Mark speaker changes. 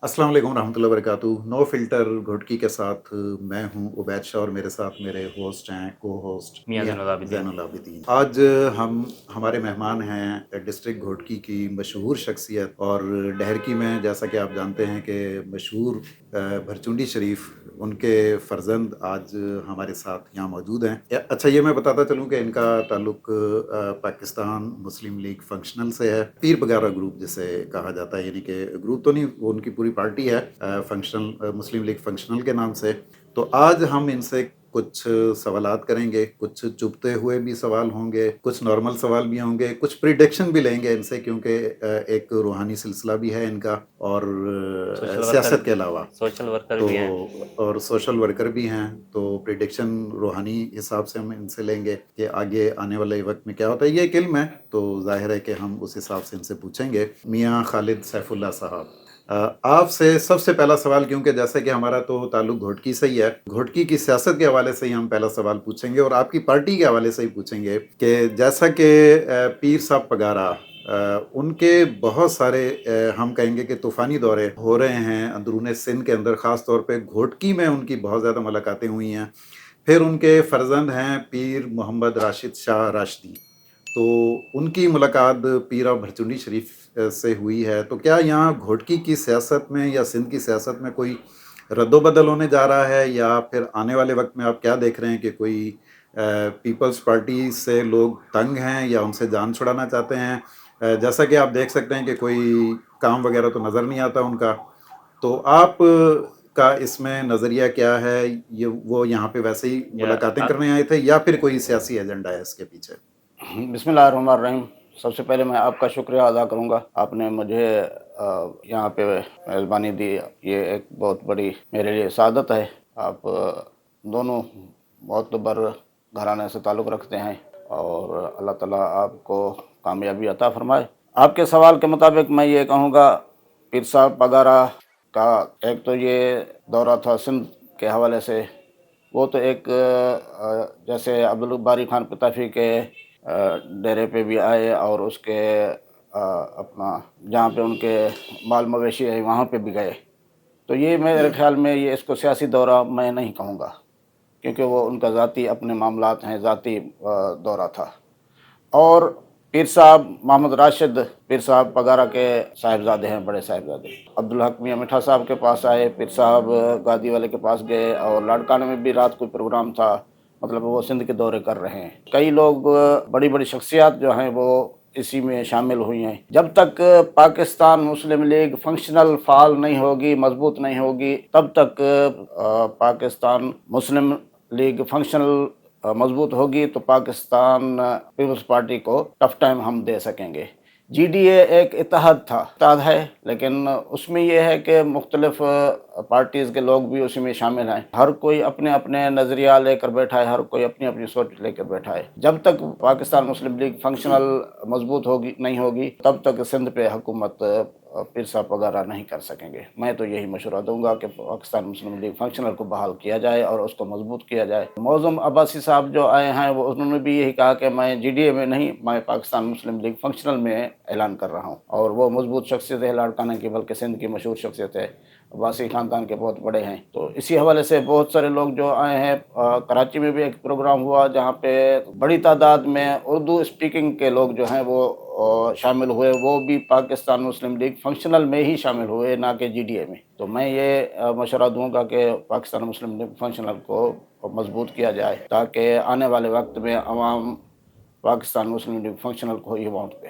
Speaker 1: अस्सलाम वालेकुम रहमतुल्लाहि वबरकातुहू। नो फ़िल्टर घुटकी के साथ मैं हूँ उबैद शाह और मेरे साथ मेरे होस्ट हैं, को-होस्ट
Speaker 2: मियां
Speaker 1: मियां
Speaker 2: ज़ैनुल आबिदीन।
Speaker 1: ज़ैनुल आबिदीन। आज हम हमारे मेहमान हैं डिस्ट्रिक्ट घोटकी की मशहूर शख्सियत और डहरकी में जैसा कि आप जानते हैं कि मशहूर भरचुंडी शरीफ उनके फ़र्जंद आज हमारे साथ यहाँ मौजूद हैं। अच्छा ये मैं बताता चलूँ कि इनका ताल्लुक पाकिस्तान मुस्लिम लीग फंक्शनल से है, पीर बगारा ग्रुप जिसे कहा जाता है, यानी कि ग्रुप तो नहीं, वो उनकी पूरी पार्टी है फंक्शनल मुस्लिम लीग फंक्शनल के नाम से। तो आज हम इनसे कुछ सवालात करेंगे, कुछ चुभते हुए भी सवाल होंगे, कुछ नॉर्मल सवाल भी होंगे, कुछ प्रिडिक्शन भी लेंगे इनसे, क्योंकि एक रूहानी सिलसिला भी है इनका और
Speaker 2: सोशल वर्कर
Speaker 1: सियासत के अलावा
Speaker 2: सोशल वर्कर
Speaker 1: तो
Speaker 2: भी हैं।
Speaker 1: और सोशल वर्कर भी हैं। तो प्रिडिक्शन रूहानी हिसाब से हम इनसे लेंगे कि आगे आने वाले वक्त में क्या होता है। ये एक इल्म है तो जाहिर है कि हम उस हिसाब से इनसे पूछेंगे। मियाँ खालिद सैफुल्लाह साहब, आपसे सबसे पहला सवाल, क्योंकि जैसे कि हमारा तो ताल्लुक घोटकी से ही है, घोटकी की सियासत के हवाले से ही हम पहला सवाल पूछेंगे और आपकी पार्टी के हवाले से ही पूछेंगे कि जैसा कि पीर साहब पगारा उनके बहुत सारे हम कहेंगे कि तूफ़ानी दौरे हो रहे हैं अंदरूने सिंध के अंदर, ख़ास तौर पे घोटकी में उनकी बहुत ज़्यादा मुलाकातें हुई हैं। फिर उनके फ़र्जंद हैं पीर मोहम्मद राशिद शाह राशदी, तो उनकी मुलाकात पीर भरचुंडी शरीफ से हुई है। तो क्या यहाँ घोटकी की सियासत में या सिंध की सियासत में कोई रद्दोबदल होने जा रहा है, या फिर आने वाले वक्त में आप क्या देख रहे हैं कि कोई पीपल्स पार्टी से लोग तंग हैं या उनसे जान छुड़ाना चाहते हैं? जैसा कि आप देख सकते हैं कि कोई काम वगैरह तो नज़र नहीं आता उनका। तो आप का इसमें नज़रिया क्या है? ये वो यहाँ पे वैसे ही
Speaker 2: या
Speaker 1: मुलाकातें करने आए थे या फिर कोई सियासी एजेंडा है इसके पीछे?
Speaker 3: बिस्मिल्लाहिर्रहमानिर्रहीम। सबसे पहले मैं आपका शुक्रिया अदा करूँगा, आपने मुझे यहाँ पे मेज़बानी दी। ये एक बहुत बड़ी मेरे लिए सआदत है। आप दोनों मोतबर घराने से ताल्लुक़ रखते हैं और अल्लाह ताला आपको कामयाबी अता फ़रमाए। आपके सवाल के मुताबिक मैं ये कहूँगा, पीर साहब पगारा का एक तो ये दौरा था सिंध के हवाले से। वो तो एक जैसे अब्दुल बारी खान पिताफी के डेरे पे भी आए और उसके अपना जहाँ पे उनके माल मवेशी है वहाँ पे भी गए। तो ये मेरे ख़्याल में ये इसको सियासी दौरा मैं नहीं कहूँगा, क्योंकि वो उनका ज़ाती अपने मामलात हैं, ज़ाती दौरा था। और पीर साहब मोहम्मद राशिद पीर साहब पगारा के साहिबजादे हैं, बड़े साहिबजादे। अब्दुल हक मियां मिठा साहब के पास आए, पीर साहब गादी वाले के पास गए और लाड़काना में भी रात कोई प्रोग्राम था। मतलब वो सिंध के दौरे कर रहे हैं। कई लोग बड़ी बड़ी शख्सियत जो हैं वो इसी में शामिल हुई हैं। जब तक पाकिस्तान मुस्लिम लीग फंक्शनल फाल नहीं होगी, मजबूत नहीं होगी, तब तक पाकिस्तान मुस्लिम लीग फंक्शनल मजबूत होगी तो पाकिस्तान पीपल्स पार्टी को टफ टाइम हम दे सकेंगे। जीडीए एक इत्तेहाद है, लेकिन उसमें यह है कि मुख्तलिफ पार्टीज़ के लोग भी उसी में शामिल हैं। हर कोई अपने अपने नज़रिया लेकर बैठा है, हर कोई अपनी अपनी सोच लेकर बैठा है। जब तक पाकिस्तान मुस्लिम लीग फंक्शनल मजबूत होगी नहीं होगी, तब तक सिंध पे हुकूमत पीर साहब वगैरह नहीं कर सकेंगे। मैं तो यही मशवरा दूंगा कि पाकिस्तान मुस्लिम लीग फंक्शनल को बहाल किया जाए और उसको मजबूत किया जाए। मौज़म अब्बासी साहब जो आए हैं वो उन्होंने भी यही कहा कि मैं जीडीए में नहीं, मैं पाकिस्तान मुस्लिम लीग फंक्शनल में ऐलान कर रहा हूँ। और वो मजबूत शख्सियत है लाड़काना की, बल्कि सिंध की मशहूर शख्सियत है, अब्बासी ख़ानदान के बहुत बड़े हैं। तो इसी हवाले से बहुत सारे लोग जो आए हैं। कराची में भी एक प्रोग्राम हुआ जहाँ पे बड़ी तादाद में उर्दू स्पीकिंग के लोग जो हैं वो शामिल हुए। वो भी पाकिस्तान मुस्लिम लीग फंक्शनल में ही शामिल हुए, ना कि जीडीए में। तो मैं ये मशवरा दूंगा कि पाकिस्तान मुस्लिम लीग फंक्शनल को मजबूत किया जाए ताकि आने वाले वक्त में अवाम पाकिस्तान मुस्लिम लीग फंक्शनल को ही वोट दे।